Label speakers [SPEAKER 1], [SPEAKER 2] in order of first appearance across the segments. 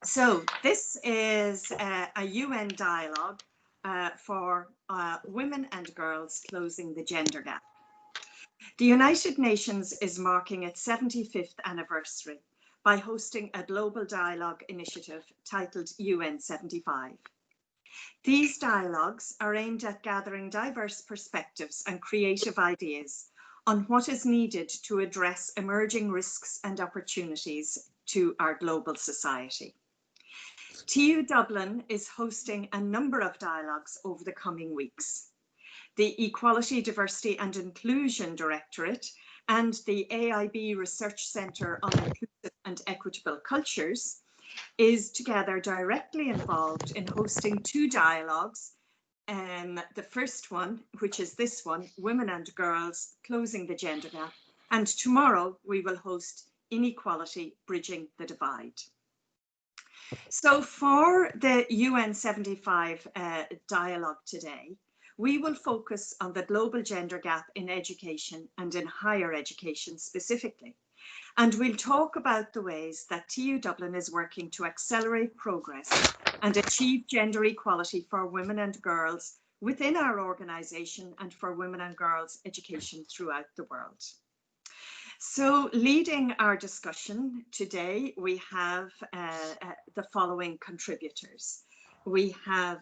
[SPEAKER 1] So this is a UN dialogue for women and girls closing the gender gap. The United Nations is marking its 75th anniversary by hosting a global dialogue initiative titled UN75. These dialogues are aimed at gathering diverse perspectives and creative ideas on what is needed to address emerging risks and opportunities to our global society. TU Dublin is hosting a number of dialogues over the coming weeks. The Equality, Diversity and Inclusion Directorate and the AIB Research Centre on Inclusive and Equitable Cultures is together directly involved in hosting two dialogues. The first one, which is this one, Women and Girls Closing the Gender Gap, and tomorrow we will host Inequality, Bridging the Divide. So for the UN75 dialogue today, we will focus on the global gender gap in education and in higher education specifically. And we'll talk about the ways that TU Dublin is working to accelerate progress and achieve gender equality for women and girls within our organisation and for women and girls education throughout the world. So leading our discussion today, we have the following contributors. We have,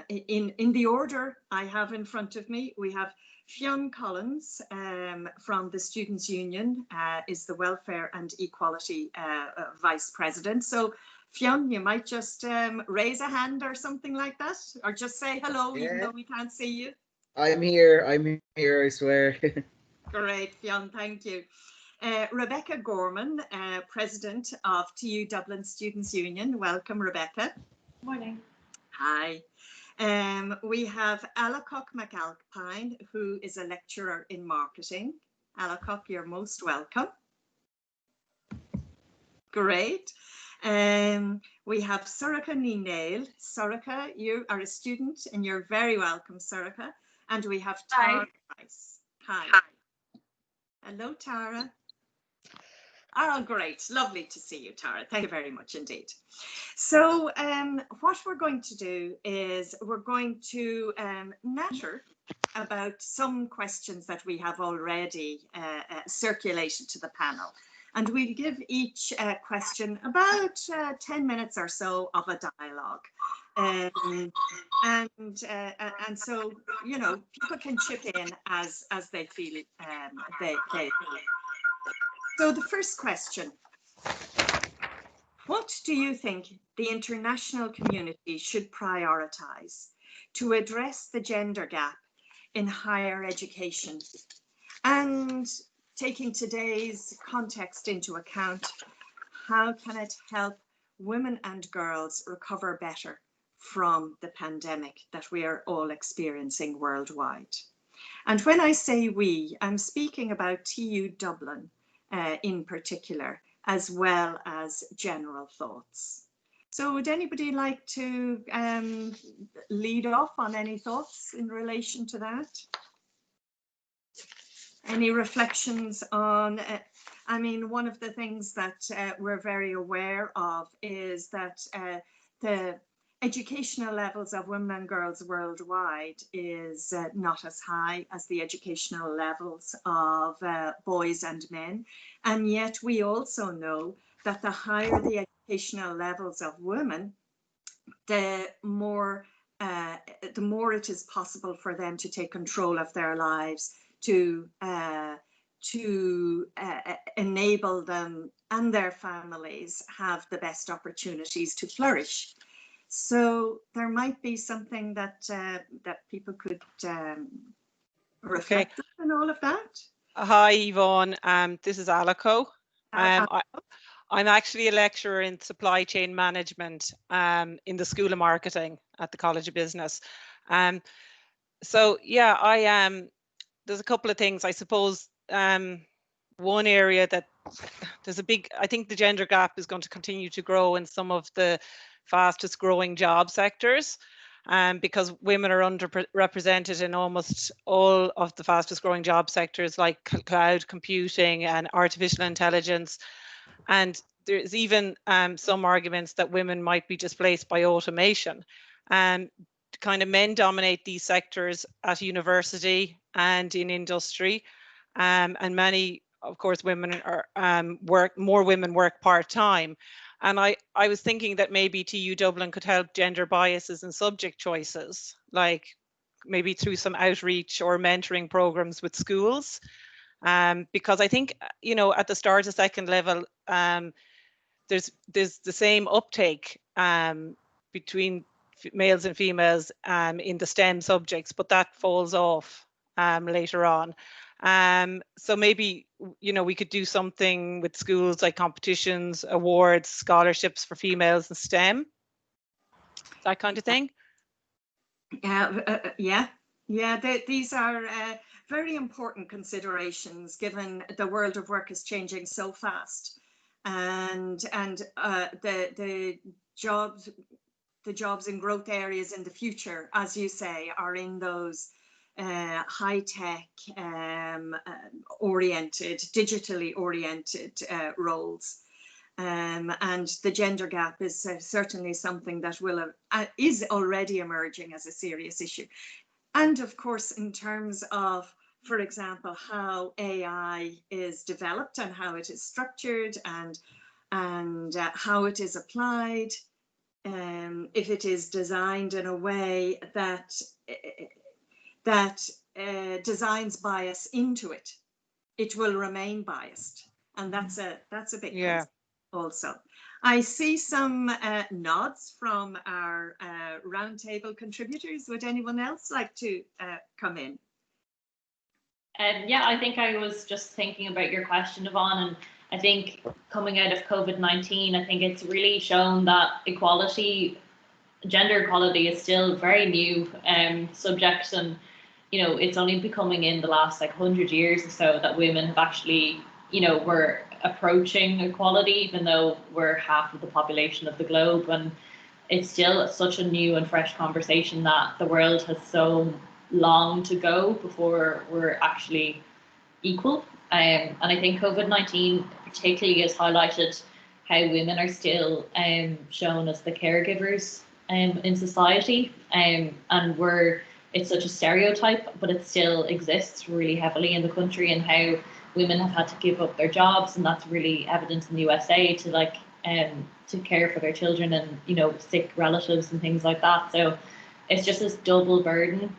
[SPEAKER 1] in the order I have in front of me, we have Fionn Collins from the Students' Union, is the Welfare and Equality Vice President. So Fionn, you might just raise a hand or something like that, or just say hello, even though we can't see you.
[SPEAKER 2] I'm here, I swear.
[SPEAKER 1] Great, Fionn, thank you. Rebecca Gorman, President of TU Dublin Students' Union. Welcome, Rebecca.
[SPEAKER 3] Morning.
[SPEAKER 1] Hi. We have Alacock McAlpine, who is a lecturer in marketing. Alacock, you're most welcome. Great. We have Sorcha Ní-Nail. Sorcha, you are a student and you're very welcome, Sorcha. And we have Tara Price. Hi. Hello, Tara. Oh, great. Lovely to see you, Tara. Thank you very much indeed. So what we're going to do is we're going to natter about some questions that we have already circulated to the panel. And we'll give each question about 10 minutes or so of a dialogue. And so, you know, people can chip in as they feel it. So the first question, what do you think the international community should prioritise to address the gender gap in higher education? And taking today's context into account, how can it help women and girls recover better from the pandemic that we are all experiencing worldwide? And when I say we, I'm speaking about TU Dublin in particular, as well as general thoughts. So would anybody like to lead off on any thoughts in relation to that? Any reflections on, I mean, one of the things that we're very aware of is that the educational levels of women and girls worldwide is not as high as the educational levels of boys and men. And yet we also know that the higher the educational levels of women, the more it is possible for them to take control of their lives, to enable them and their families have the best opportunities to flourish. So there might be something that that people could reflect on all of that.
[SPEAKER 4] Hi, Yvonne. This is Alico. I'm actually a lecturer in supply chain management in the School of Marketing at the College of Business. So yeah, there's a couple of things, I suppose. One area that there's a big, I think the gender gap is going to continue to grow in some of the fastest growing job sectors, because women are underrepresented in almost all of the fastest growing job sectors like cloud computing and artificial intelligence. And there's even some arguments that women might be displaced by automation. Kind of men dominate these sectors at university and in industry, and many, of course, women are more women work part-time. And I was thinking that maybe TU Dublin could help gender biases and subject choices, like maybe through some outreach or mentoring programs with schools. Because I think, you know, at the start of second level, there's the same uptake between males and females in the STEM subjects, but that falls off later on. So maybe, you know, we could do something with schools like competitions, awards, scholarships for females in STEM, that kind of thing.
[SPEAKER 1] These are very important considerations given the world of work is changing so fast, and the jobs in growth areas in the future, as you say, are in those high-tech oriented, digitally oriented roles. And the gender gap is certainly something that is already emerging as a serious issue. And of course, in terms of, for example, how AI is developed and how it is structured and how it is applied, if it is designed in a way that designs bias into it, it will remain biased, and that's a big concern also. I see some nods from our roundtable contributors. Would anyone else like to come in?
[SPEAKER 3] Yeah, I think I was just thinking about your question, Yvonne, and I think coming out of COVID-19, I think it's really shown that gender equality is still very new subject, and you know, it's only becoming in the last like 100 years or so that women have actually, you know, we're approaching equality, even though we're half of the population of the globe, and it's still such a new and fresh conversation that the world has so long to go before we're actually equal. And I think COVID-19 particularly has highlighted how women are still shown as the caregivers in society, and it's such a stereotype, but it still exists really heavily in the country, and how women have had to give up their jobs, and that's really evident in the USA, to care for their children and, you know, sick relatives and things like that. So it's just this double burden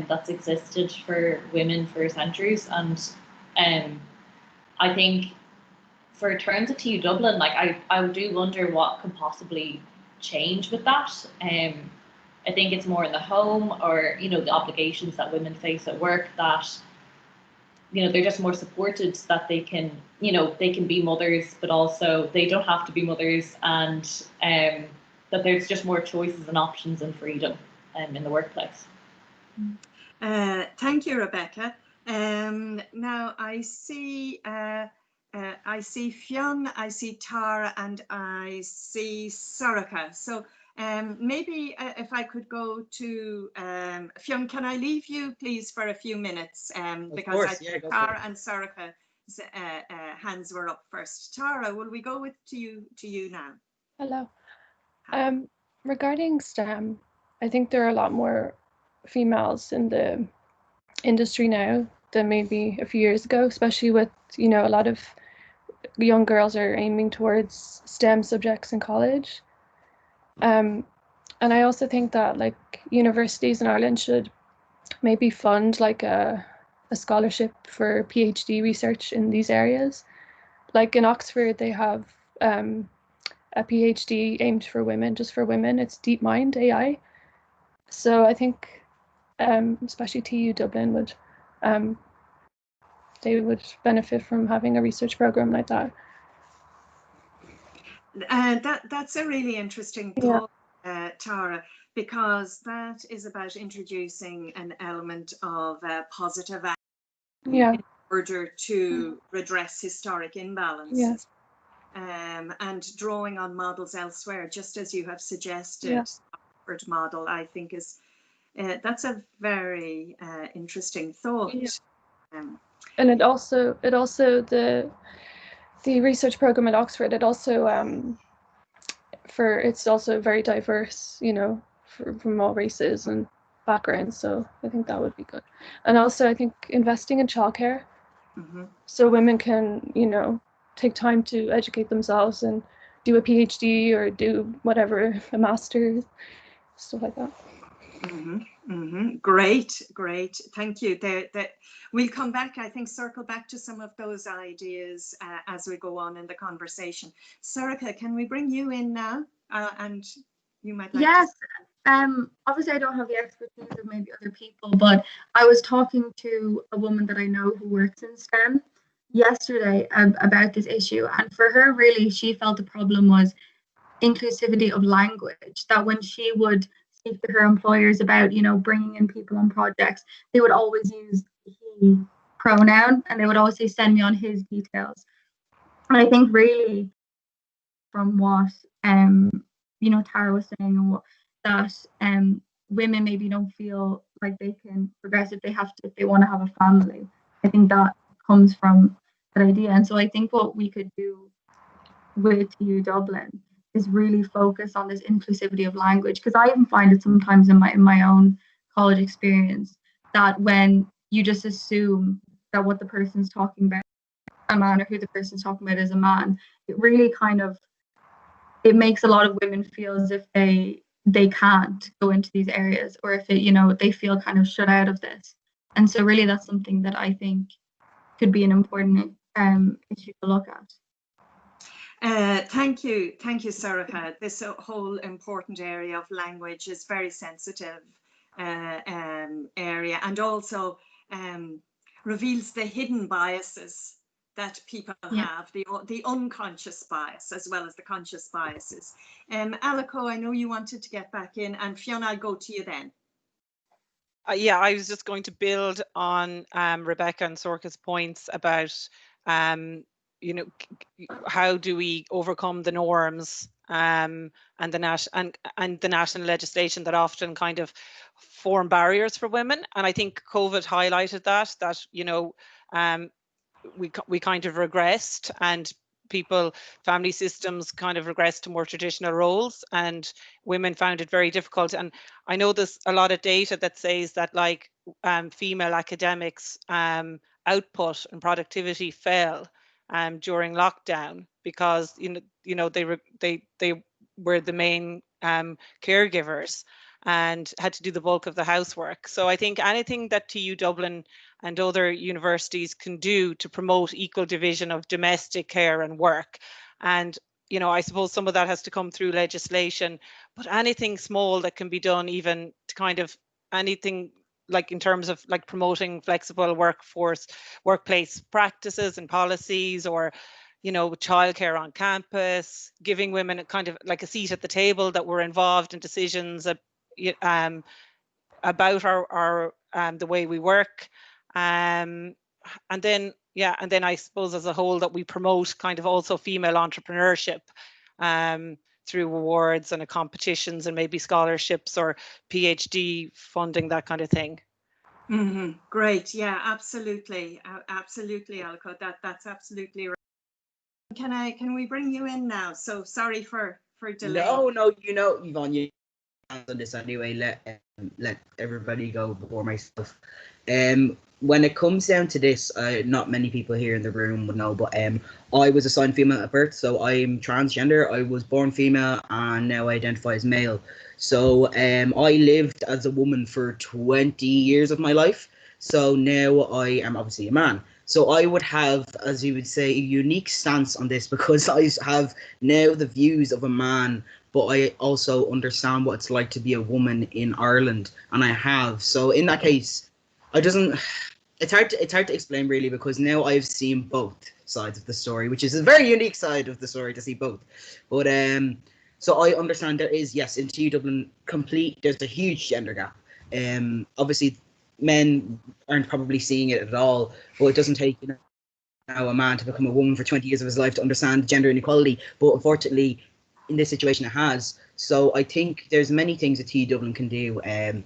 [SPEAKER 3] that's existed for women for centuries. And I think for terms of TU Dublin, like I do wonder what could possibly change with that. I think it's more in the home, or, you know, the obligations that women face at work, that, you know, they're just more supported, that they can, you know, they can be mothers, but also they don't have to be mothers, and that there's just more choices and options and freedom in the workplace.
[SPEAKER 1] Thank you, Rebecca. Now I see Fionn, I see Tara, and I see Soraka. So maybe if I could go to Fionn, can I leave you please for a few minutes? Because I think Tara and Soraka's hands were up first. Tara, will we go to you now?
[SPEAKER 5] Hello. Regarding STEM, I think there are a lot more females in the industry now than maybe a few years ago, especially with, you know, a lot of young girls are aiming towards STEM subjects in college. And I also think that like universities in Ireland should maybe fund like a scholarship for PhD research in these areas. Like in Oxford, they have a PhD aimed for women, just for women. It's DeepMind AI. So I think especially TU Dublin would they would benefit from having a research program like that.
[SPEAKER 1] That's a really interesting thought, Tara, because that is about introducing an element of positive action in order to redress historic imbalance. And drawing on models elsewhere, just as you have suggested, Oxford model, I think is that's a very interesting thought.
[SPEAKER 5] And it also the research program at Oxford, it also it's also very diverse, you know, from all races and backgrounds. So I think that would be good. And also I think investing in childcare, so women can, you know, take time to educate themselves and do a PhD or do whatever, a master's, stuff like that.
[SPEAKER 1] Great, great. Thank you. We'll come back, I think, circle back to some of those ideas as we go on in the conversation. Sorcha, can we bring you in now? And you might like
[SPEAKER 6] Yes. Obviously I don't have the expertise of maybe other people, but I was talking to a woman that I know who works in STEM yesterday about this issue, and for her, really, she felt the problem was inclusivity of language, that when she would speak to her employers about, you know, bringing in people on projects, they would always use he pronoun, and they would always say, send me on his details. And I think really from what you know, Tara was saying, and what that women maybe don't feel like they can progress if they want to have a family. I think that comes from that idea. And so I think what we could do with TU Dublin is really focus on this inclusivity of language, because I even find it sometimes in my own college experience that when you just assume that what the person's talking about is a man, or who the person's talking about is a man, it really kind of, it makes a lot of women feel as if they can't go into these areas, or if it, you know, they feel kind of shut out of this. And so really that's something that I think could be an important issue to look at.
[SPEAKER 1] Thank you, Sorcha. This whole important area of language is very sensitive area, and also reveals the hidden biases that people have, the unconscious bias as well as the conscious biases. Alico, I know you wanted to get back in, and Fiona, I'll go to you then.
[SPEAKER 4] Yeah, I was just going to build on Rebecca and Sorcha's points about you know, how do we overcome the norms and the national legislation that often kind of form barriers for women. And I think COVID highlighted that you know, we kind of regressed, and family systems kind of regressed to more traditional roles, and women found it very difficult. And I know there's a lot of data that says that, like, female academics output and productivity fell during lockdown, because you know they were the main caregivers and had to do the bulk of the housework. So I think anything that TU Dublin and other universities can do to promote equal division of domestic care and work, and you know, I suppose some of that has to come through legislation, but anything small that can be done, even to kind of anything like in terms of like promoting flexible workplace practices and policies, or you know, childcare on campus, giving women a kind of like a seat at the table, that we're involved in decisions about our the way we work, and then I suppose as a whole that we promote kind of also female entrepreneurship through awards and competitions and maybe scholarships or PhD funding, that kind of thing.
[SPEAKER 1] Great, yeah, absolutely, Alico. That's absolutely right. Can we bring you in now? So sorry for delay.
[SPEAKER 2] No, you know, Yvonne, you on this anyway. Let everybody go before myself. When it comes down to this, not many people here in the room would know, but I was assigned female at birth, so I'm transgender. I was born female and now I identify as male. So I lived as a woman for 20 years of my life. So now I am obviously a man. So I would have, as you would say, a unique stance on this, because I have now the views of a man, but I also understand what it's like to be a woman in Ireland, and I have. So in that case, it's hard to explain really, because now I've seen both sides of the story, which is a very unique side of the story to see both. But so I understand there is, yes, in TU Dublin there's a huge gender gap. Obviously men aren't probably seeing it at all, but it doesn't take a man to become a woman for 20 years of his life to understand gender inequality, but unfortunately in this situation it has. So I think there's many things that TU Dublin can do. I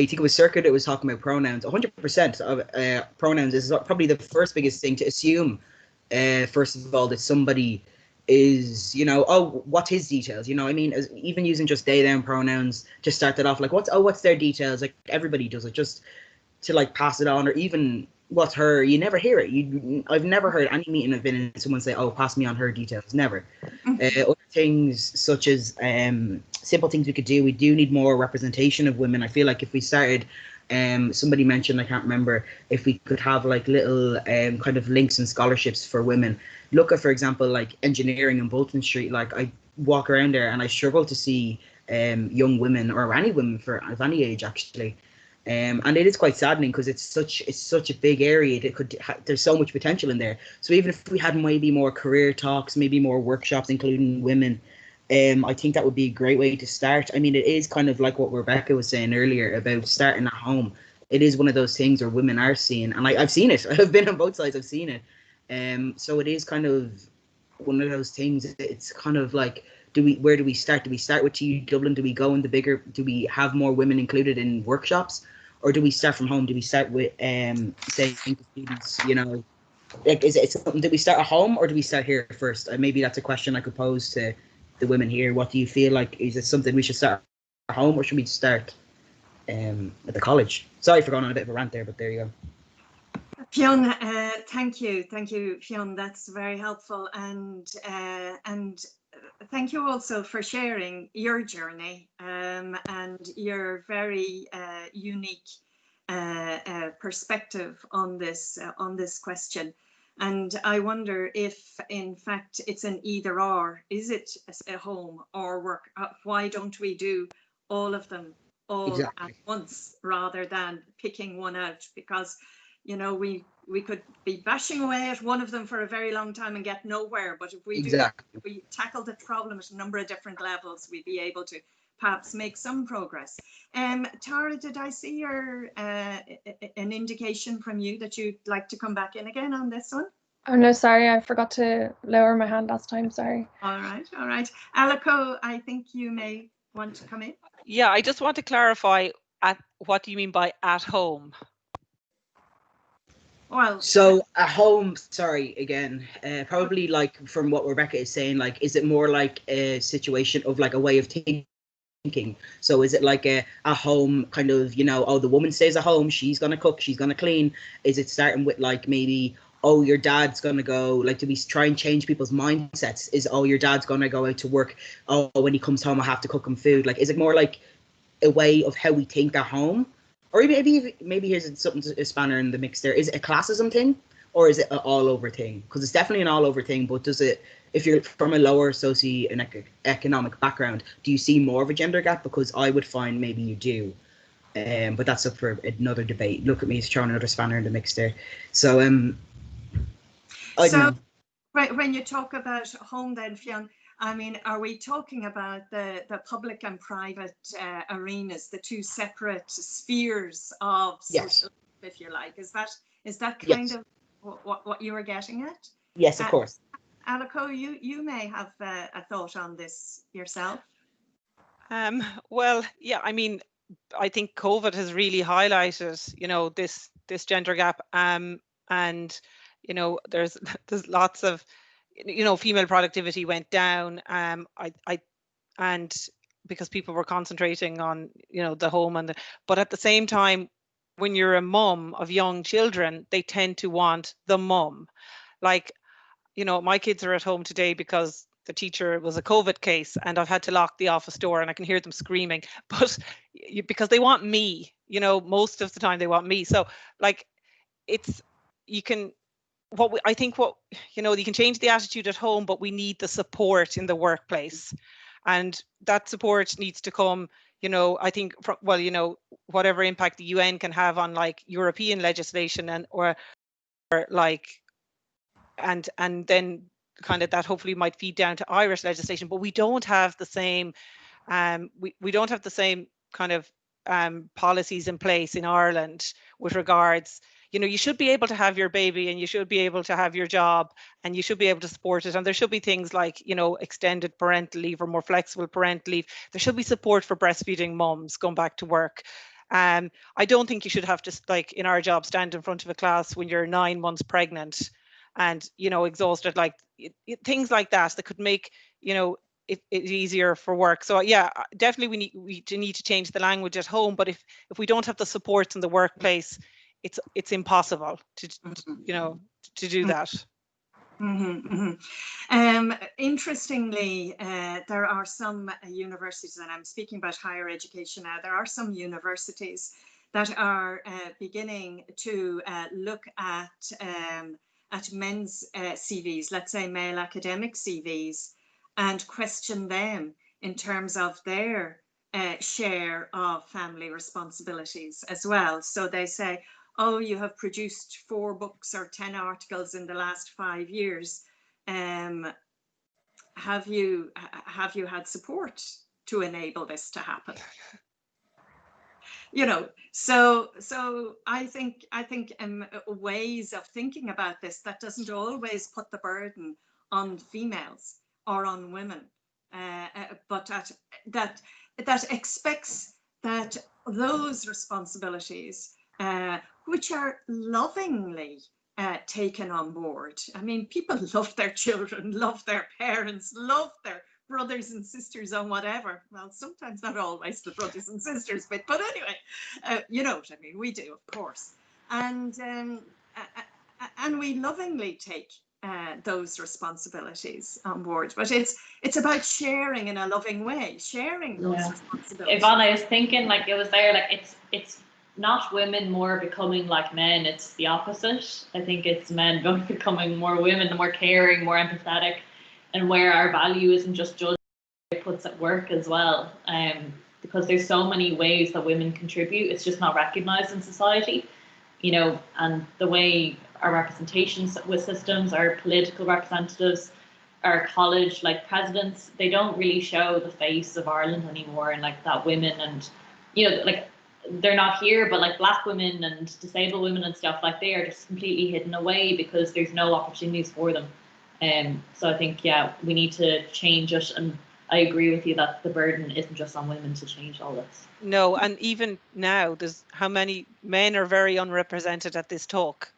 [SPEAKER 2] think it was Circuit that was talking about pronouns. 100% of pronouns is probably the first biggest thing, to assume first of all, that somebody is, you know, oh, what's his details? You know, I mean, even using just they, them pronouns to start that off, like, what's their details? Like, everybody does it just to like pass it on, or even what's her, you never hear it. I've never heard any meeting I've been in someone say, oh, pass me on her details. Never. Other things such as simple things we could do. We do need more representation of women. I feel like if we started, somebody mentioned, I can't remember, if we could have like little kind of links and scholarships for women. Look at, for example, like engineering in Bolton Street. Like, I walk around there and I struggle to see young women, or any women of any age actually. And it is quite saddening because it's such a big area that there's so much potential in there. So even if we had maybe more career talks, maybe more workshops including women, I think that would be a great way to start. I mean, it is kind of like what Rebecca was saying earlier about starting at home. It is one of those things where women are seeing, and I've seen it. I've been on both sides. I've seen it. So it is kind of one of those things. It's kind of like, where do we start? Do we start with TU Dublin? Do we go in the bigger? Do we have more women included in workshops, or do we start from home? Do we start with saying to students, you know, like, is it something? Do we start at home, or do we start here first? Maybe that's a question I could pose to the women here. What do you feel like? Is it something we should start at home, or should we start at the college? Sorry for going on a bit of a rant there, but there you go.
[SPEAKER 1] Fionn, thank you, Fionn. That's very helpful, and thank you also for sharing your journey and your very unique perspective on this question. And I wonder if, in fact, it's an either or. Is it a home or work? Why don't we do all of them all at once rather than picking one out? Because, you know, we could be bashing away at one of them for a very long time and get nowhere. But if we if we tackle the problem at a number of different levels, we'd be able to perhaps make some progress. Tara, did I see your an indication from you that you'd like to come back in again on this one?
[SPEAKER 5] Oh no, sorry, I forgot to lower my hand last time, sorry.
[SPEAKER 1] All right. Alico, I think you may want to come in.
[SPEAKER 4] Yeah, I just want to clarify, what do you mean by at home?
[SPEAKER 1] Well,
[SPEAKER 2] so at home, sorry, again, probably like from what Rebecca is saying, like, is it more like a situation of like a way of thinking? So is it like a home kind of, you know, oh, the woman stays at home, she's gonna cook, she's gonna clean? Is it starting with like maybe, oh, your dad's gonna go, like, do we try and change people's mindsets? Is, oh, your dad's gonna go out to work, oh, when he comes home I have to cook him food? Like, is it more like a way of how we think at home? Or maybe here's something, a spanner in the mix there. Is it a classism thing, or is it an all over thing? Because it's definitely an all over thing, but does it, if you're from a lower socio-economic background, do you see more of a gender gap? Because I would find maybe you do. But that's up for another debate. Look at me, he's throwing another spanner in the mix there. So
[SPEAKER 1] when you talk about home then, Fionn, I mean, are we talking about the public and private arenas, the two separate spheres of social life, if you like? Is that kind of what you were getting at?
[SPEAKER 2] Yes, of course.
[SPEAKER 1] Alico, you may have a thought on this yourself.
[SPEAKER 4] Well, yeah, I mean, I think COVID has really highlighted, you know, this gender gap, and, you know, there's lots of, you know, female productivity went down, and because people were concentrating on, you know, the home, but at the same time, when you're a mum of young children, they tend to want the mum. Like, you know, my kids are at home today because the teacher was a COVID case and I've had to lock the office door and I can hear them screaming, but because they want me, you know, most of the time they want me. So like, it's, you can, I think you know, you can change the attitude at home, but we need the support in the workplace. And that support needs to come, you know, I think, well, you know, whatever impact the UN can have on like European legislation or like, and then kind of that hopefully might feed down to Irish legislation, but we don't have the same, we don't have the same kind of policies in place in Ireland with regards, you know, you should be able to have your baby and you should be able to have your job and you should be able to support it. And there should be things like, you know, extended parental leave or more flexible parental leave. There should be support for breastfeeding mums going back to work. I don't think you should have to, like in our job, stand in front of a class when you're 9 months pregnant and, you know, exhausted, like things like that could make, you know, it easier for work. So yeah, definitely we need to change the language at home, but if we don't have the supports in the workplace, it's impossible to, you know, to do that.
[SPEAKER 1] Interestingly, there are some universities, and I'm speaking about higher education now, there are some universities that are beginning to look at men's CVs, let's say male academic CVs, and question them in terms of their share of family responsibilities as well. So they say, oh, you have produced 4 books or 10 articles in the last 5 years. Have you had support to enable this to happen? You know, so I think ways of thinking about this that doesn't always put the burden on females or on women, but that expects that those responsibilities, which are lovingly taken on board. I mean, people love their children, love their parents, love their brothers and sisters or whatever. Well, sometimes not always the brothers and sisters, but anyway, you know what I mean. We do, of course, and we lovingly take those responsibilities on board. But it's about sharing in a loving way, sharing those responsibilities.
[SPEAKER 3] Yvonne, I was thinking, like, it was there, like it's not women more becoming like men, it's the opposite. I think it's men becoming more women, more caring, more empathetic, and where our value isn't just judged by outputs at work as well. Because there's so many ways that women contribute, it's just not recognised in society, you know, and the way our representations with systems, our political representatives, our college like presidents, they don't really show the face of Ireland anymore, and like that women, and you know, like they're not here, but like Black women and disabled women and stuff, like they are just completely hidden away because there's no opportunities for them. So I think, yeah, we need to change it, and I agree with you that the burden isn't just on women to change all this.
[SPEAKER 4] No, and even now, there's how many men are very unrepresented at this talk.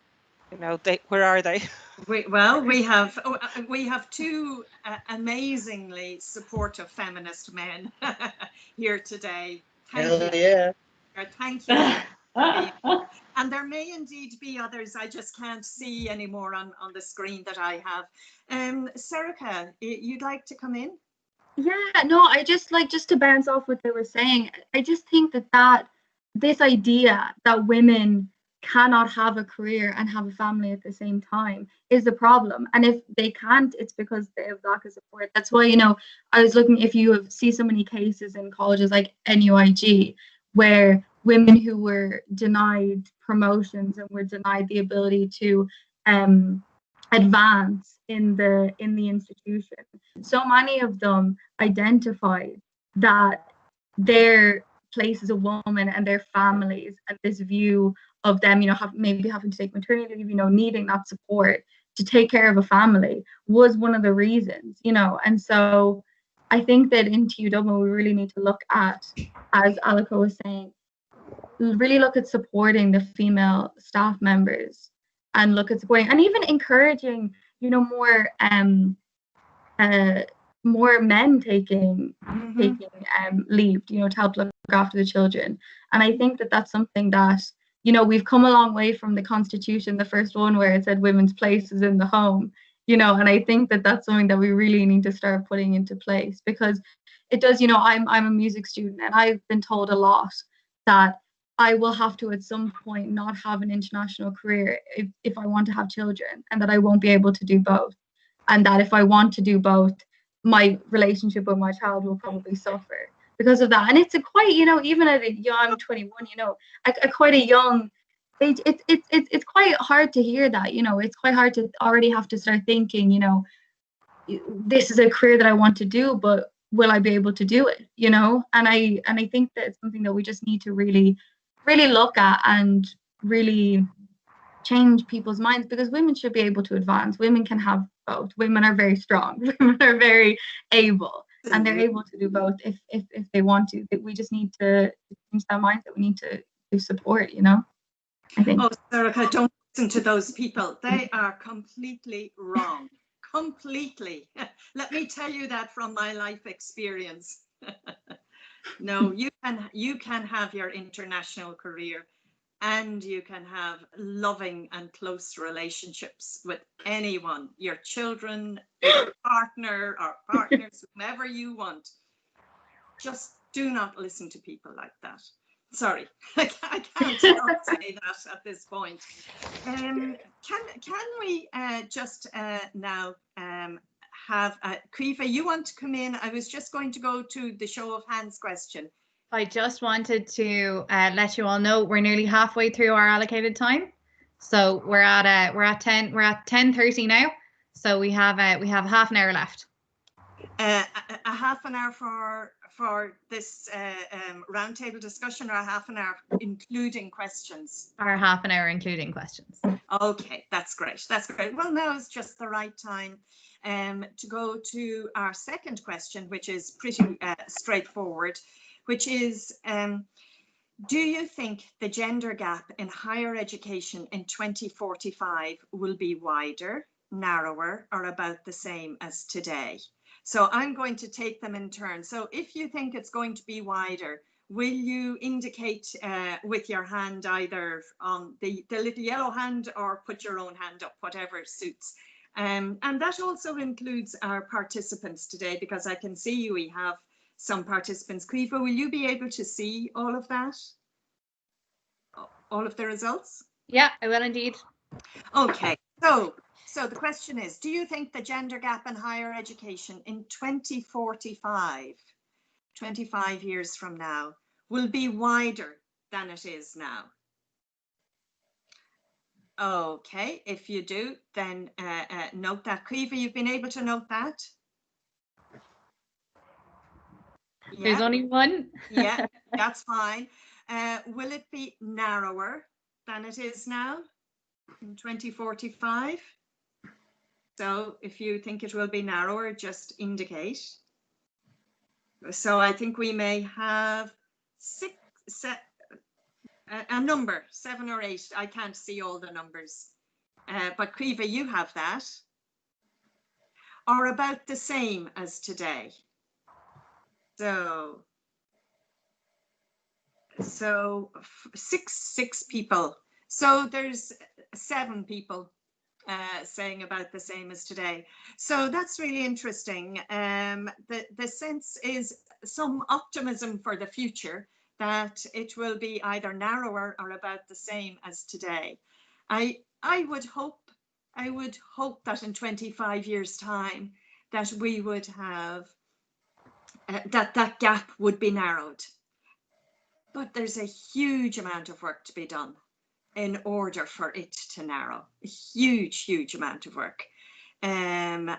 [SPEAKER 4] You know, where are they?
[SPEAKER 1] We have 2 amazingly supportive feminist men here today. Thank you.
[SPEAKER 2] Yeah.
[SPEAKER 1] Thank you. And there may indeed be others I just can't see anymore on the screen that I have. Serica, you'd like to come in?
[SPEAKER 6] Yeah, no, I just to bounce off what they were saying, I just think that this idea that women cannot have a career and have a family at the same time is the problem. And if they can't, it's because they have lack of support. That's why, you know, I was looking, if you see so many cases in colleges like NUIG, where women who were denied promotions and were denied the ability to advance in the institution, so many of them identified that their place as a woman and their families and this view of them, you know, maybe having to take maternity leave, you know, needing that support to take care of a family was one of the reasons, you know. And so I think that in TU Dublin, we really need to look at, as Alaka was saying, really look at supporting the female staff members and look at supporting and even encouraging, you know, more men taking leave, you know, to help look after the children. And I think that that's something that, you know, we've come a long way from the Constitution, the first one where it said women's place is in the home, you know, and I think that that's something that we really need to start putting into place, because it does, you know, I'm a music student, and I've been told a lot that I will have to at some point not have an international career if I want to have children, and that I won't be able to do both. And that if I want to do both, my relationship with my child will probably suffer because of that. And it's a quite, you know, even at a young 21, you know, at quite a young age, it's quite hard to hear that, you know. It's quite hard to already have to start thinking, you know, this is a career that I want to do, but will I be able to do it, you know? And I think that it's something that we just need to really look at and really change people's minds, because women should be able to advance. Women can have both. Women are very strong. Women are very able, and they're able to do both if they want to. We just need to change that mindset. We need to support, you know, I think.
[SPEAKER 1] Oh, Sarah, Listen to those people. They are completely wrong. Completely. Let me tell you that from my life experience. No, you can have your international career and you can have loving and close relationships with anyone, your children, your partner or partners, whomever you want. Just do not listen to people like that. Sorry, I can't not say that at this point. Can we just now have Caoimhe, you want to come in? I was just going to go to the show of hands question.
[SPEAKER 7] I just wanted to let you all know we're nearly halfway through our allocated time, so we're at 10:30 now. So we have half an hour left.
[SPEAKER 1] A half an hour for this roundtable discussion, or a half an hour including questions?
[SPEAKER 7] Or half an hour including questions.
[SPEAKER 1] Okay, that's great. That's great. Well, now is just the right time to go to our second question, which is pretty straightforward, which is, do you think the gender gap in higher education in 2045 will be wider, narrower, or about the same as today? So I'm going to take them in turn. So if you think it's going to be wider, will you indicate with your hand either on the little yellow hand or put your own hand up, whatever suits. And that also includes our participants today, because I can see we have some participants. Caoimhe, will you be able to see all of that? All of the results?
[SPEAKER 7] Yeah, I will indeed.
[SPEAKER 1] Okay, so the question is, do you think the gender gap in higher education in 2045, 25 years from now, will be wider than it is now? Okay, if you do, then note that. Caoimhe, you've been able to note that?
[SPEAKER 7] There's only one.
[SPEAKER 1] Yeah, that's fine. Will it be narrower than it is now in 2045? So if you think it will be narrower, just indicate. So I think we may have a number, 7 or 8. I can't see all the numbers. But Caoimhe, you have that. Or about the same as today. So 6 people. So there's 7 people saying about the same as today. So that's really interesting. The sense is some optimism for the future, that it will be either narrower or about the same as today. I would hope that in 25 years' time that we would have that gap would be narrowed. But there's a huge amount of work to be done in order for it to narrow. A huge amount of work. And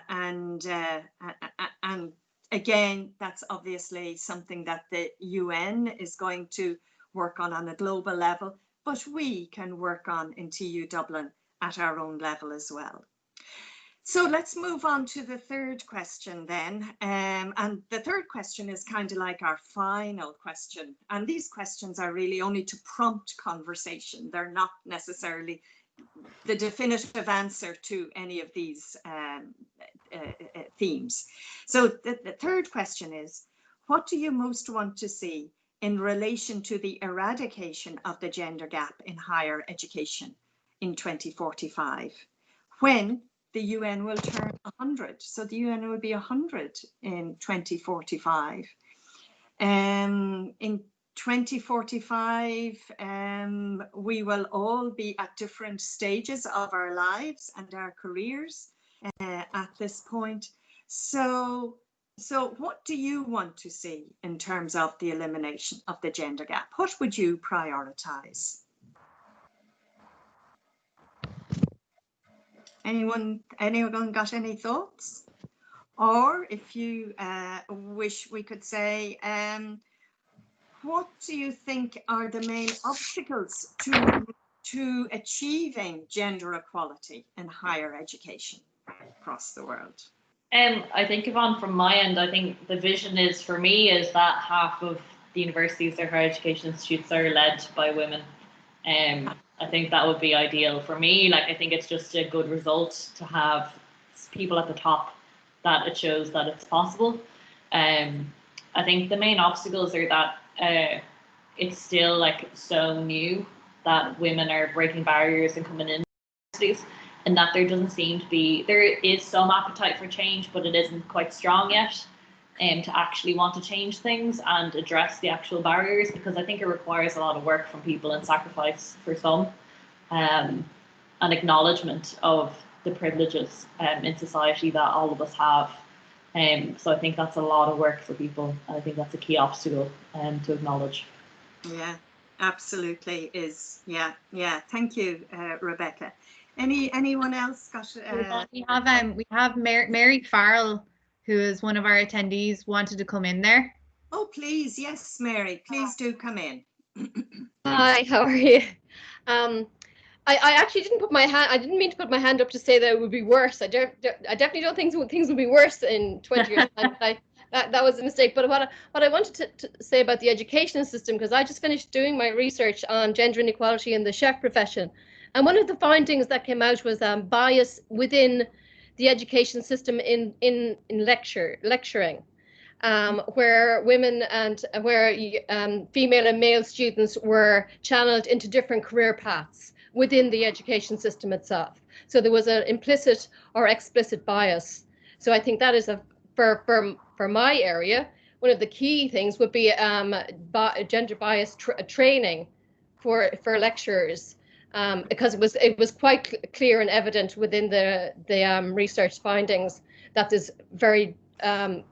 [SPEAKER 1] again, that's obviously something that the UN is going to work on a global level, but we can work on in TU Dublin at our own level as well. So let's move on to the third question then. And the third question is kind of like our final question. And these questions are really only to prompt conversation. They're not necessarily the definitive answer to any of these themes. So the third question is, what do you most want to see in relation to the eradication of the gender gap in higher education in 2045, when the UN will turn 100? So the UN will be 100 in 2045. In 2045, we will all be at different stages of our lives and our careers at this point. So what do you want to see in terms of the elimination of the gender gap? What would you prioritize? Anyone got any thoughts? Or if you wish, we could say, what do you think are the main obstacles to achieving gender equality in higher education across the world?
[SPEAKER 3] I think, Yvonne, from my end, I think the vision is, for me, is that half of the universities or higher education institutes are led by women. I think that would be ideal for me. Like, I think it's just a good result to have people at the top, that it shows that it's possible. I think the main obstacles are that it's still like so new that women are breaking barriers and coming in universities, and that there doesn't seem to be, there is some appetite for change, but it isn't quite strong yet, to actually want to change things and address the actual barriers, because I think it requires a lot of work from people and sacrifice for some, and acknowledgement of the privileges in society that all of us have. So I think that's a lot of work for people, and I think that's a key obstacle to acknowledge.
[SPEAKER 1] Yeah, absolutely is. Yeah. Thank you, Rebecca. Anyone else got?
[SPEAKER 7] We have Mary Farrel, who is one of our attendees, wanted to come in there.
[SPEAKER 1] Oh, please, yes, Mary, please do come in.
[SPEAKER 8] Hi, how are you? I actually didn't put my hand. I didn't mean to put my hand up to say that it would be worse. I definitely don't think things will be worse in 20 years. That was a mistake. But what I wanted to say about the education system, because I just finished doing my research on gender inequality in the chef profession, and one of the findings that came out was bias within the education system in lecturing. Where women and where female and male students were channeled into different career paths within the education system itself. So there was an implicit or explicit bias. So I think that is for my area, one of the key things would be gender bias training for lecturers, because it was quite clear and evident within the research findings that there's very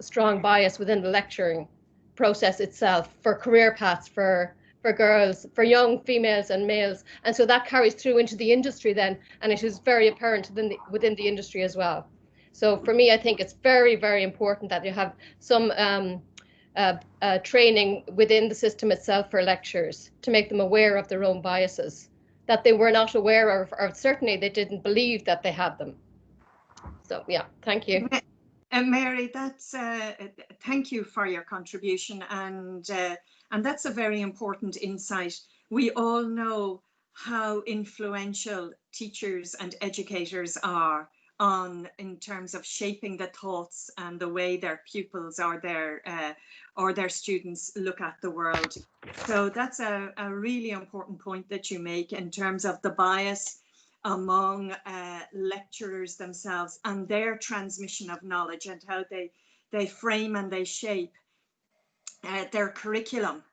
[SPEAKER 8] strong bias within the lecturing process itself for career paths for girls, for young females and males, and so that carries through into the industry then, and it is very apparent within the industry as well. So for me, I think it's very, very important that you have some training within the system itself for lecturers to make them aware of their own biases that they were not aware of, or certainly they didn't believe that they had them. So yeah, thank you.
[SPEAKER 1] And Mary, that's thank you for your contribution, and that's a very important insight. We all know how influential teachers and educators are in terms of shaping the thoughts and the way their pupils or their students look at the world. So that's a really important point that you make in terms of the bias among lecturers themselves and their transmission of knowledge, and how they frame and they shape their curriculum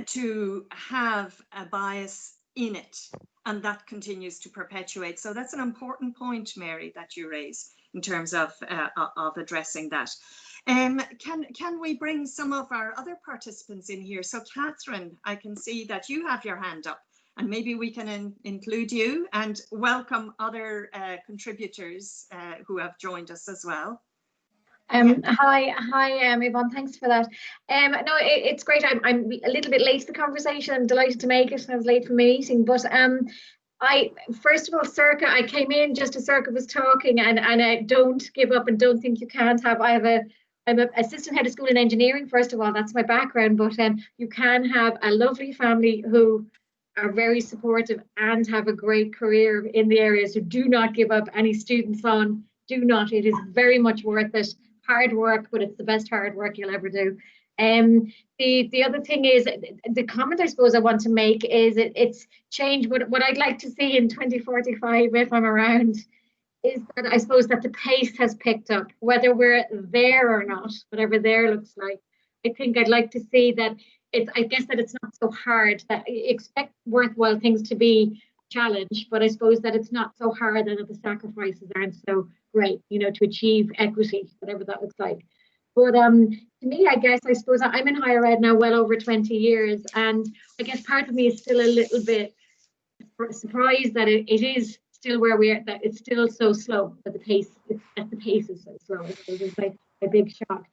[SPEAKER 1] to have a bias in it, and that continues to perpetuate. So that's an important point, Mary, that you raise in terms of addressing that. Can we bring some of our other participants in here? So Catherine, I can see that you have your hand up, and maybe we can include you and welcome other contributors who have joined us as well.
[SPEAKER 9] Hi, Yvonne, thanks for that. No, it's great. I'm a little bit late to the conversation. I'm delighted to make it. I was late for my meeting, but first of all, Circa, I came in just as Circa was talking, and I don't give up and don't think you can't have. I'm an assistant head of school in engineering. First of all, that's my background, but you can have a lovely family who are very supportive and have a great career in the area. So do not give up any students on. Do not. It is very much worth it. Hard work, but it's the best hard work you'll ever do. The other thing is, the comment I suppose I want to make is it's change. What I'd like to see in 2045, if I'm around, is that I suppose that the pace has picked up, whether we're there or not, whatever there looks like. I think I'd like to see that I guess that it's not so hard, that I expect worthwhile things to be challenged, but I suppose that it's not so hard and that the sacrifices aren't so great, to achieve equity, whatever that looks like. But to me, I suppose I'm in higher ed now well over 20 years, and I guess part of me is still a little bit surprised that it is still where we are, that it's still so slow, that the pace is so slow. It's like a big shock.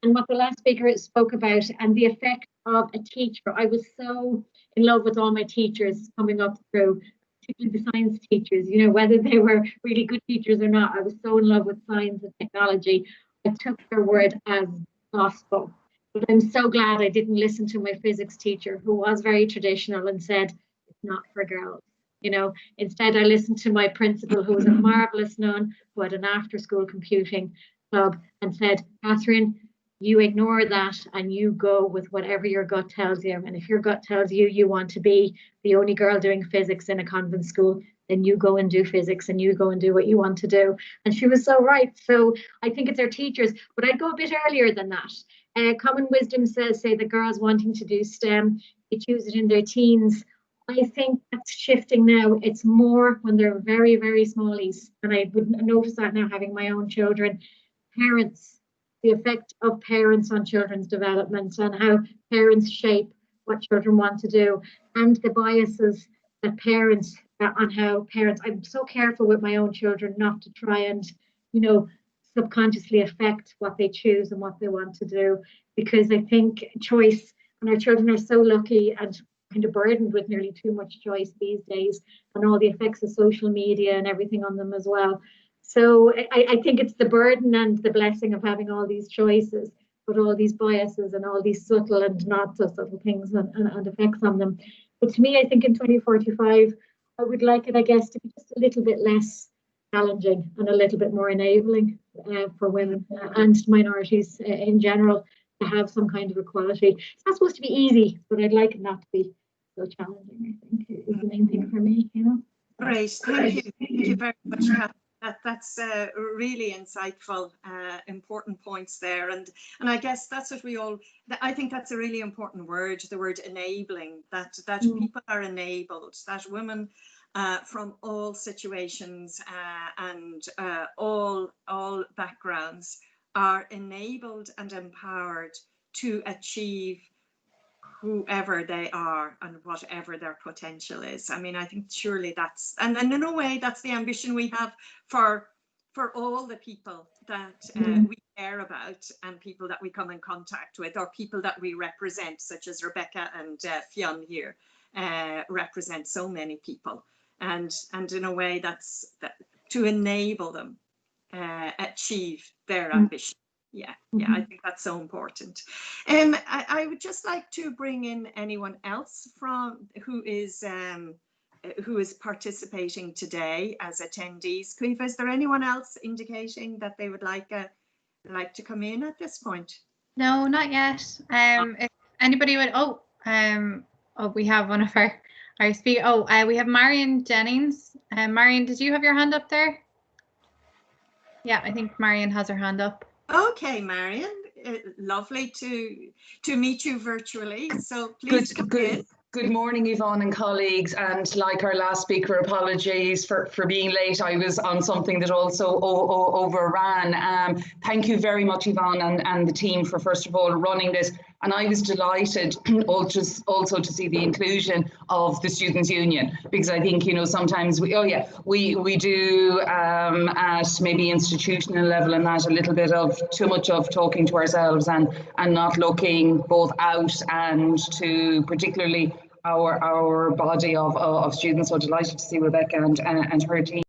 [SPEAKER 9] And what the last speaker spoke about, and the effect of a teacher, I was so in love with all my teachers coming up through, particularly the science teachers, whether they were really good teachers or not. I was so in love with science and technology. I took their word as gospel. But I'm so glad I didn't listen to my physics teacher, who was very traditional and said, it's not for girls. You know, instead I listened to my principal, who was a marvelous nun, who had an after-school computing club, and said, Catherine, you ignore that and you go with whatever your gut tells you. And if your gut tells you you want to be the only girl doing physics in a convent school, then you go and do physics and you go and do what you want to do. And she was so right. So I think it's our teachers, but I'd go a bit earlier than that. Common wisdom says, say the girls wanting to do STEM, they choose it in their teens. I think that's shifting now. It's more when they're very, very smallies. And I would notice that now, having my own children. Parents, the effect of parents on children's development and how parents shape what children want to do, and the biases that parents, on how parents, I'm so careful with my own children not to try and, you know, subconsciously affect what they choose and what they want to do, because I think choice, and our children are so lucky and kind of burdened with nearly too much choice these days, and all the effects of social media and everything on them as well. So I think it's the burden and the blessing of having all these choices, but all these biases and all these subtle and not so subtle things and effects on them. But to me, I think in 2045, I would like it, I guess, to be just a little bit less challenging and a little bit more enabling for women and minorities in general to have some kind of equality. It's not supposed to be easy, but I'd like it not to be so challenging, I think, is the main thing for me, you know.
[SPEAKER 1] Great, thank you. Thank you very much, Catherine. That's really insightful, important points there, and I guess that's what we all. I think that's a really important word, the word enabling. That people are enabled, that women from all situations and all backgrounds are enabled and empowered to achieve whoever they are and whatever their potential is. I mean, I think surely that's, and in a way, that's the ambition we have for all the people that we care about and people that we come in contact with, or people that we represent, such as Rebecca and Fionn here represent so many people. And in a way, that's to enable them achieve their ambition. Yeah, I think that's so important. I would just like to bring in anyone else from who is participating today as attendees. Caoimhe, is there anyone else indicating that they would like to come in at this point?
[SPEAKER 7] No, not yet. If anybody would, we have one of our speakers. We have Marion Jennings. Marion, did you have your hand up there? Yeah, I think Marion has her hand up.
[SPEAKER 1] Okay, Marion, lovely to meet you virtually. So please come in.
[SPEAKER 10] Good morning, Yvonne and colleagues. And like our last speaker, apologies for being late. I was on something that also overran. Thank you very much, Yvonne, and the team for, first of all, running this. And I was delighted also to see the inclusion of the Students' Union, because I think, you know, sometimes we do at maybe institutional level and that a little bit of too much of talking to ourselves and not looking both out and to particularly our body of students. So delighted to see Rebecca and her team.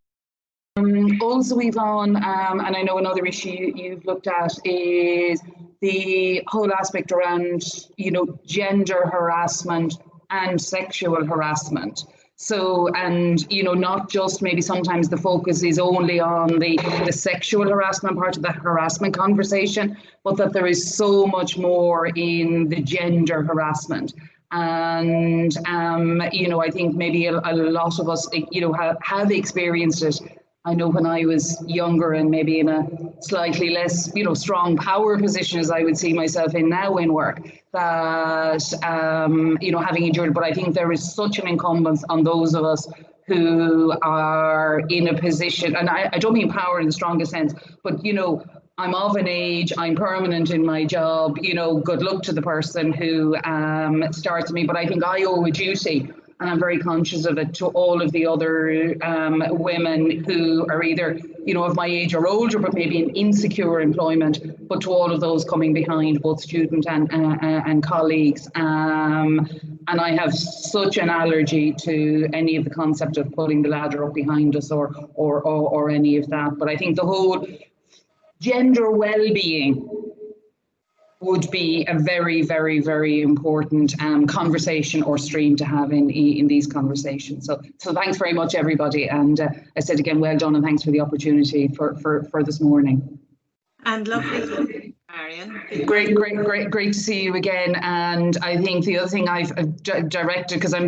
[SPEAKER 10] Also, Yvonne, and I know another issue you've looked at is the whole aspect around, you know, gender harassment and sexual harassment. So, and, you know, not just maybe sometimes the focus is only on the sexual harassment part of the harassment conversation, but that there is so much more in the gender harassment. And, you know, I think maybe a lot of us, you know, have experienced it. I know when I was younger and maybe in a slightly less, you know, strong power position as I would see myself in now in work, that, you know, having endured, but I think there is such an incumbence on those of us who are in a position, and I don't mean power in the strongest sense, but, you know, I'm of an age, I'm permanent in my job, you know, good luck to the person who starts me, but I think I owe a duty, and I'm very conscious of it, to all of the other women who are either, you know, of my age or older, but maybe in insecure employment, but to all of those coming behind, both student and colleagues. And I have such an allergy to any of the concept of putting the ladder up behind us or any of that. But I think the whole gender well-being would be a very, very, very important conversation or stream to have in these conversations. So thanks very much, everybody. And I said again, well done, and thanks for the opportunity for this morning.
[SPEAKER 1] And lovely, Marion.
[SPEAKER 10] Great to see you again. And I think the other thing I've directed, because I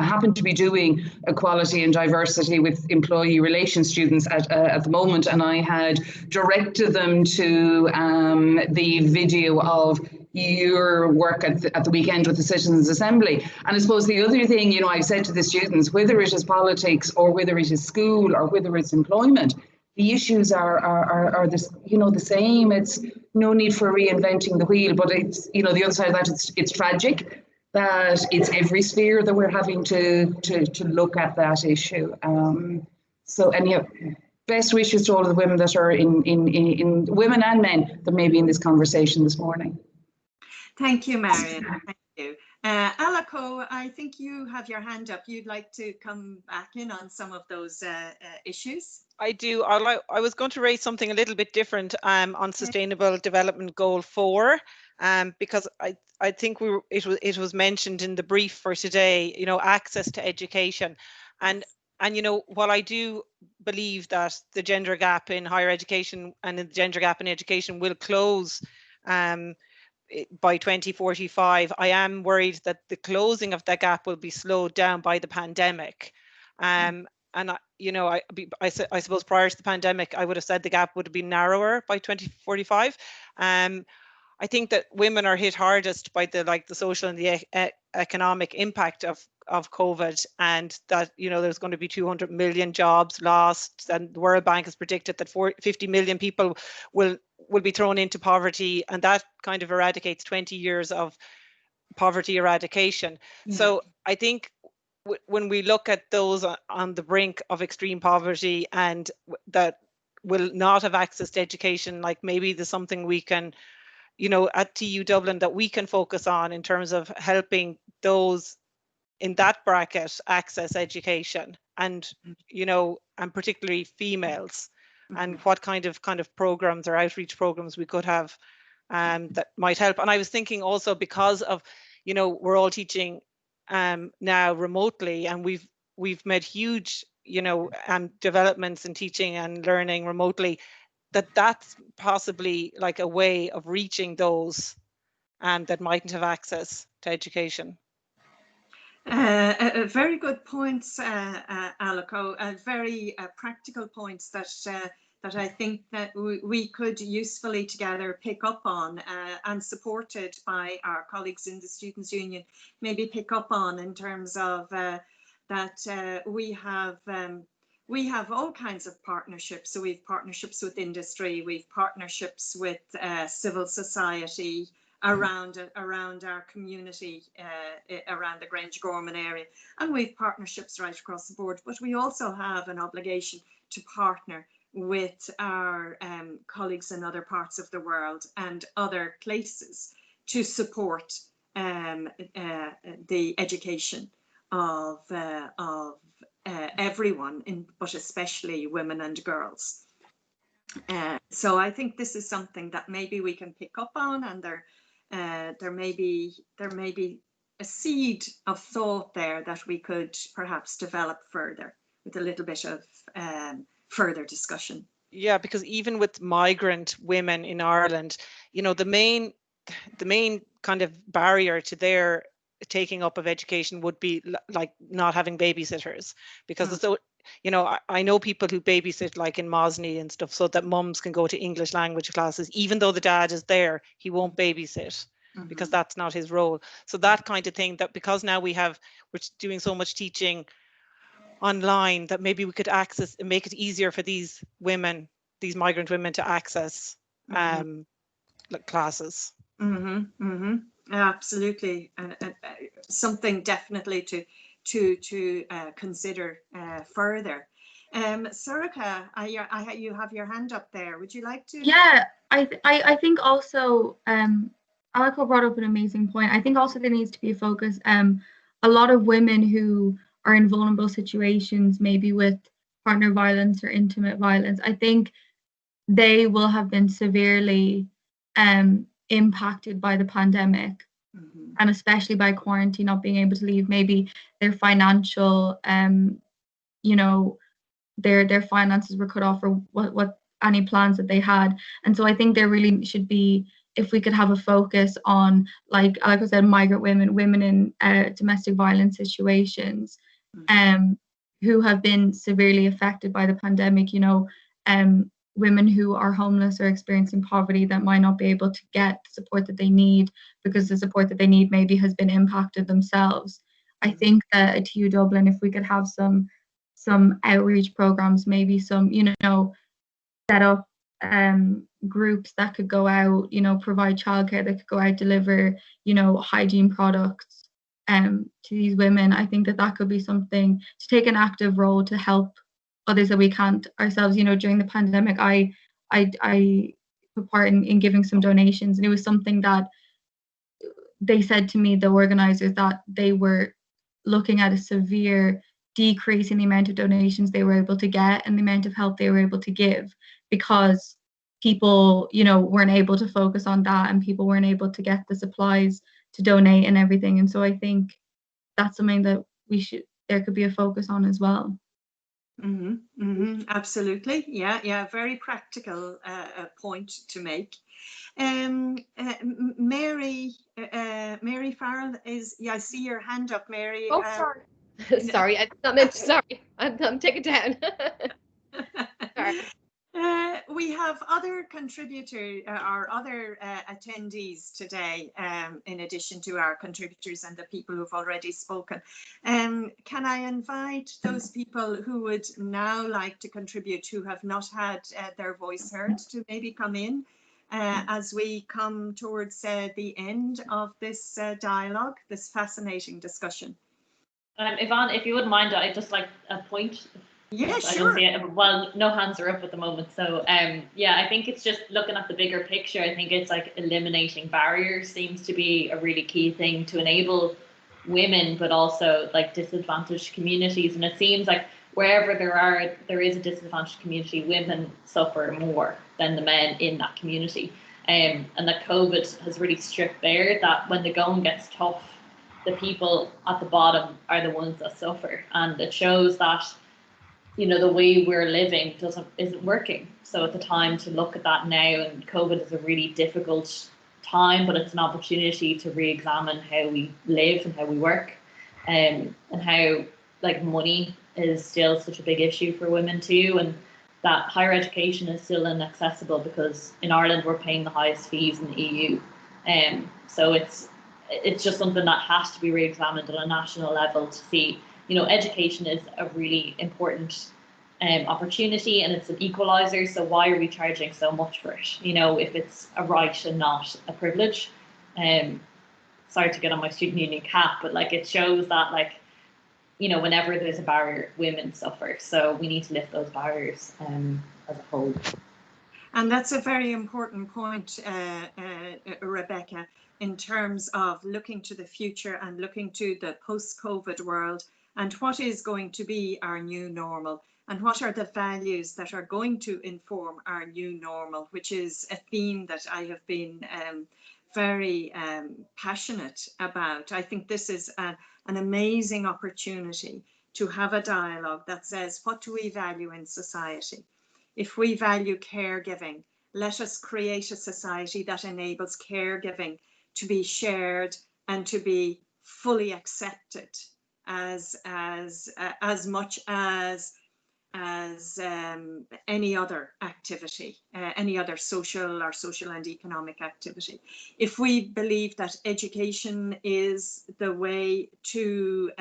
[SPEAKER 10] happen to be doing equality and diversity with employee relations students at the moment, and I had directed them to the video of your work at the weekend with the Citizens Assembly. And I suppose the other thing, you know, I've said to the students, whether it is politics or whether it is school or whether it's employment, the issues are this, you know, the same. It's no need for reinventing the wheel, but it's, you know, the other side of that, it's tragic that it's every sphere that we're having to look at that issue. So anyhow, best wishes to all of the women that are in women and men that may be in this conversation this morning.
[SPEAKER 1] Thank you, Marion. Thank you. Aliko, I think you have your hand up. You'd like to come back in on some of those issues?
[SPEAKER 4] I do. I was going to raise something a little bit different on Sustainable Development Goal 4, because I think it was mentioned in the brief for today, you know, access to education. And you know, while I do believe that the gender gap in higher education and the gender gap in education will close by 2045, I am worried that the closing of that gap will be slowed down by the pandemic. And you know, I suppose prior to the pandemic, I would have said the gap would have been narrower by 2045. I think that women are hit hardest by the social and the economic impact of COVID, and that, you know, there's going to be 200 million jobs lost, and the World Bank has predicted that 50 million people will be thrown into poverty, and that kind of eradicates 20 years of poverty eradication. Yeah. So I think when we look at those on the brink of extreme poverty and that will not have access to education, like maybe there's something we can, you know, at TU Dublin that we can focus on in terms of helping those in that bracket access education, and, you know, and particularly females, and what kind of programs or outreach programs we could have that might help. And I was thinking also, because of, you know, we're all teaching now remotely, and we've made huge, you know, developments in teaching and learning remotely, that's possibly like a way of reaching those that mightn't have access to education.
[SPEAKER 1] Very good points, Aliko. Very practical points that I think that we could usefully together pick up on, and supported by our colleagues in the Students' Union, maybe pick up on, in terms of that we have all kinds of partnerships. So we've partnerships with industry, we've partnerships with civil society around our community, around the Grange Gorman area, and we've partnerships right across the board. But we also have an obligation to partner with our colleagues in other parts of the world and other places to support the education of everyone, but especially women and girls. So I think this is something that maybe we can pick up on, and there may be a seed of thought there that we could perhaps develop further with a little bit of further discussion.
[SPEAKER 4] Yeah, because even with migrant women in Ireland, you know, the main kind of barrier to their taking up of education would be like not having babysitters, because so, you know, I know people who babysit like in Mosney and stuff, so that mums can go to English language classes. Even though the dad is there, he won't babysit because that's not his role. So that kind of thing, that because now we're doing so much teaching online, that maybe we could access and make it easier for these women, these migrant women, to access classes.
[SPEAKER 1] Absolutely, something definitely to consider further. Sorika, you have your hand up there. Would you like to?
[SPEAKER 6] Yeah, I think also Aliko brought up an amazing point. I think also there needs to be a focus. A lot of women who are in vulnerable situations, maybe with partner violence or intimate violence, I think they will have been severely impacted by the pandemic, and especially by quarantine, not being able to leave. Maybe their financial, you know, their finances were cut off, or what any plans that they had. And so I think there really should be, if we could have a focus on, like I said, migrant women in domestic violence situations, who have been severely affected by the pandemic, you know, women who are homeless or experiencing poverty that might not be able to get the support that they need because the support that they need maybe has been impacted themselves. I think that at TU Dublin, if we could have some outreach programs, maybe some, you know, set up groups that could go out, you know, provide childcare, that could go out, deliver, you know, hygiene products to these women. I think that could be something to take an active role to help others that we can't ourselves. You know, during the pandemic, I took part in giving some donations, and it was something that they said to me, the organizers, that they were looking at a severe decrease in the amount of donations they were able to get and the amount of help they were able to give, because people, you know, weren't able to focus on that, and people weren't able to get the supplies to donate and everything. And so I think that's something that there could be a focus on as well.
[SPEAKER 1] Absolutely. Yeah, very practical point to make. Mary Farrel I see your hand up, Mary.
[SPEAKER 8] Oh, sorry. Sorry, I not meant to, sorry. I'm taking it down. Sorry.
[SPEAKER 1] We have other contributors or other attendees today, in addition to our contributors and the people who've already spoken. Can I invite those people who would now like to contribute, who have not had their voice heard, to maybe come in as we come towards the end of this dialogue, this fascinating discussion?
[SPEAKER 3] Yvonne, if you wouldn't mind, I'd just like a point.
[SPEAKER 1] Yeah,
[SPEAKER 3] I
[SPEAKER 1] sure.
[SPEAKER 3] don't see it. Well, no hands are up at the moment. So yeah, I think it's just looking at the bigger picture. I think it's like eliminating barriers seems to be a really key thing to enable women, but also like disadvantaged communities. And it seems like wherever there is a disadvantaged community, women suffer more than the men in that community. And that COVID has really stripped bare that when the going gets tough, the people at the bottom are the ones that suffer. And it shows that, you know, the way we're living isn't working. So it's a time to look at that now, and COVID is a really difficult time, but it's an opportunity to re-examine how we live and how we work, and how like money is still such a big issue for women too, and that higher education is still inaccessible because in Ireland we're paying the highest fees in the EU. So it's just something that has to be re-examined on a national level to see, you know, education is a really important opportunity, and it's an equalizer. So why are we charging so much for it? You know, if it's a right and not a privilege. Sorry to get on my student union cap, but like it shows that, like, you know, whenever there's a barrier, women suffer. So we need to lift those barriers as a whole.
[SPEAKER 1] And that's a very important point, Rebecca, in terms of looking to the future and looking to the post-COVID world and what is going to be our new normal, and what are the values that are going to inform our new normal, which is a theme that I have been very passionate about. I think this is an amazing opportunity to have a dialogue that says, what do we value in society? If we value caregiving, let us create a society that enables caregiving to be shared and to be fully accepted as much as any other activity, any other social and economic activity. If we believe that education is the way to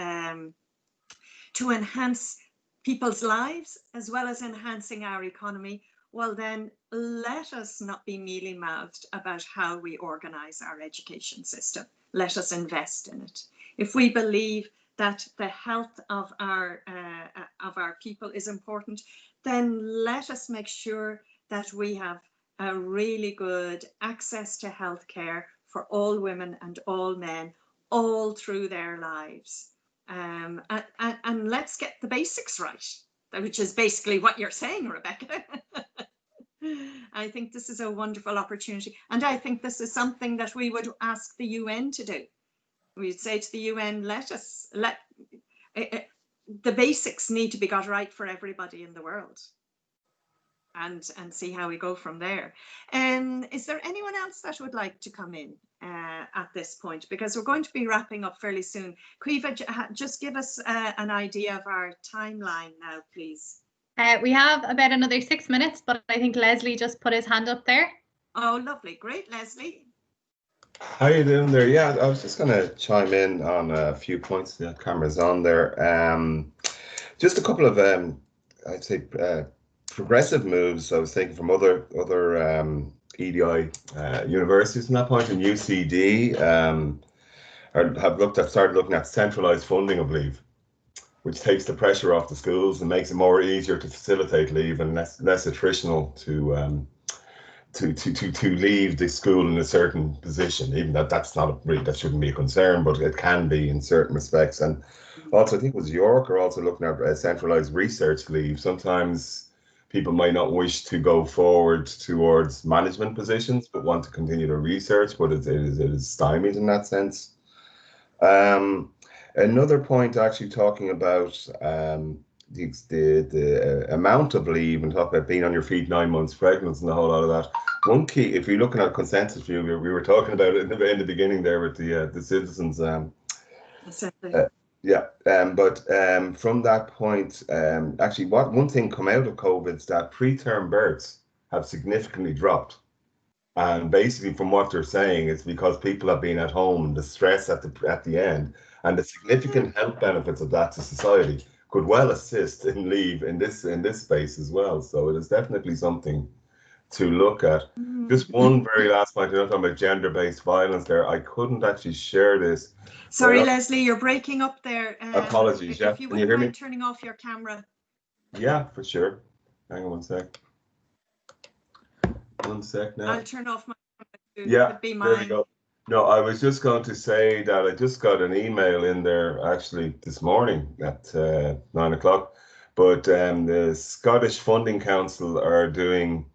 [SPEAKER 1] enhance people's lives as well as enhancing our economy, well then let us not be mealy-mouthed about how we organize our education system. Let us invest in it. If we believe that the health of our people is important, then let us make sure that we have a really good access to healthcare for all women and all men all through their lives. And let's get the basics right, which is basically what you're saying, Rebecca. I think this is a wonderful opportunity. And I think this is something that we would ask the UN to do. We'd say to the UN, the basics need to be got right for everybody in the world. And see how we go from there. Is there anyone else that would like to come in at this point? Because we're going to be wrapping up fairly soon. Caoimhe, just give us an idea of our timeline now, please.
[SPEAKER 7] We have about another 6 minutes, but I think Leslie just put his hand up there.
[SPEAKER 1] Oh, lovely. Great, Leslie.
[SPEAKER 11] How you doing there? Yeah, I was just going to chime in on a few points. The camera's on there. Just a couple of, I'd say, progressive moves I was taking from other EDI universities from that point. In UCD, started looking at centralised funding of leave, which takes the pressure off the schools and makes it more easier to facilitate leave and less attritional to leave the school in a certain position. Even that shouldn't be a concern, but it can be in certain respects. And also, I think it was York are also looking at centralised research leave. Sometimes people might not wish to go forward towards management positions, but want to continue to research, but it is stymied in that sense. Another point, actually talking about the amount of leave and talk about being on your feet 9 months pregnant and a whole lot of that. One key, if you're looking at consensus view, we were talking about it in the beginning there with the citizens. From that point, actually, one thing come out of COVID is that preterm births have significantly dropped. And basically, from what they're saying, it's because people have been at home, the stress at the end, and the significant health benefits of that to society could well assist in leave in this space as well. So it is definitely something to look at. Just one very last point, you're talking about gender-based violence there. I couldn't actually share this.
[SPEAKER 1] Sorry, Leslie, you're breaking up there.
[SPEAKER 11] Apologies, yeah.
[SPEAKER 1] If you wouldn't mind turning off your camera.
[SPEAKER 11] Yeah, for sure. Hang on 1 sec. 1 sec now.
[SPEAKER 1] I'll turn off my camera too.
[SPEAKER 11] Yeah, there we go. No, I was just going to say that I just got an email in there actually this morning at 9 o'clock. But the Scottish Funding Council are doing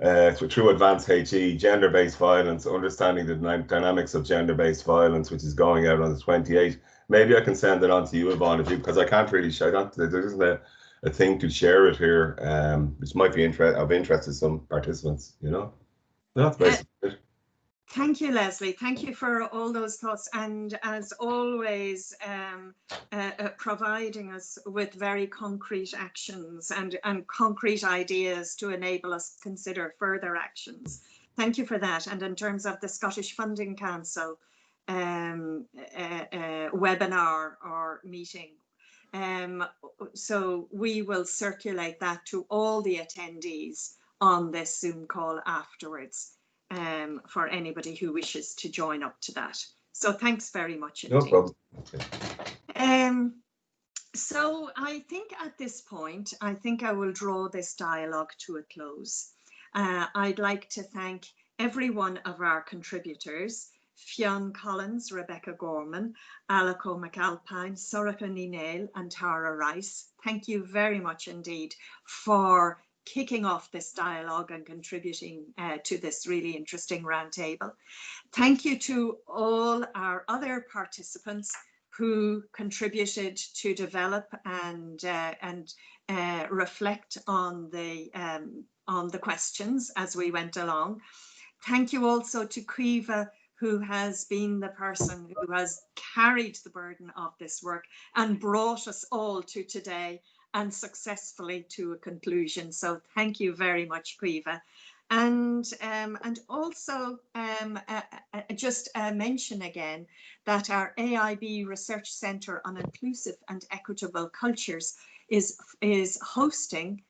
[SPEAKER 11] through Advanced HE, gender-based violence, understanding the dynamics of gender-based violence, which is going out on the 28th. Maybe I can send it on to you, Yvonne, because I can't really share. There isn't a thing to share it here, which might be of interest to some participants. You know, that's basically it.
[SPEAKER 1] Thank you, Leslie. Thank you for all those thoughts, and as always, providing us with very concrete actions and concrete ideas to enable us to consider further actions. Thank you for that. And in terms of the Scottish Funding Council webinar or meeting, so we will circulate that to all the attendees on this Zoom call afterwards. For anybody who wishes to join up to that. So thanks very much indeed.
[SPEAKER 11] No problem.
[SPEAKER 1] So I think at this point, I think I will draw this dialogue to a close. I'd like to thank every one of our contributors, Fionn Collins, Rebecca Gorman, Alico McAlpine, Soraka Ninale and Tara Rice. Thank you very much indeed for kicking off this dialogue and contributing to this really interesting roundtable. Thank you to all our other participants who contributed to develop and reflect on the questions as we went along. Thank you also to Caoimhe, who has been the person who has carried the burden of this work and brought us all to today and successfully to a conclusion. So thank you very much, Caoimhe. And also just mention again that our AIB Research Centre on Inclusive and Equitable Cultures is hosting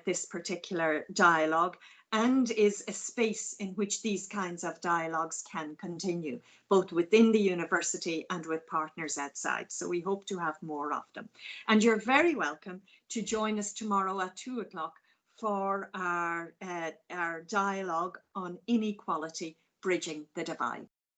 [SPEAKER 1] this particular dialogue and is a space in which these kinds of dialogues can continue, both within the university and with partners outside. So we hope to have more of them. And you're very welcome to join us tomorrow at 2 o'clock for our dialogue on inequality, bridging the divide.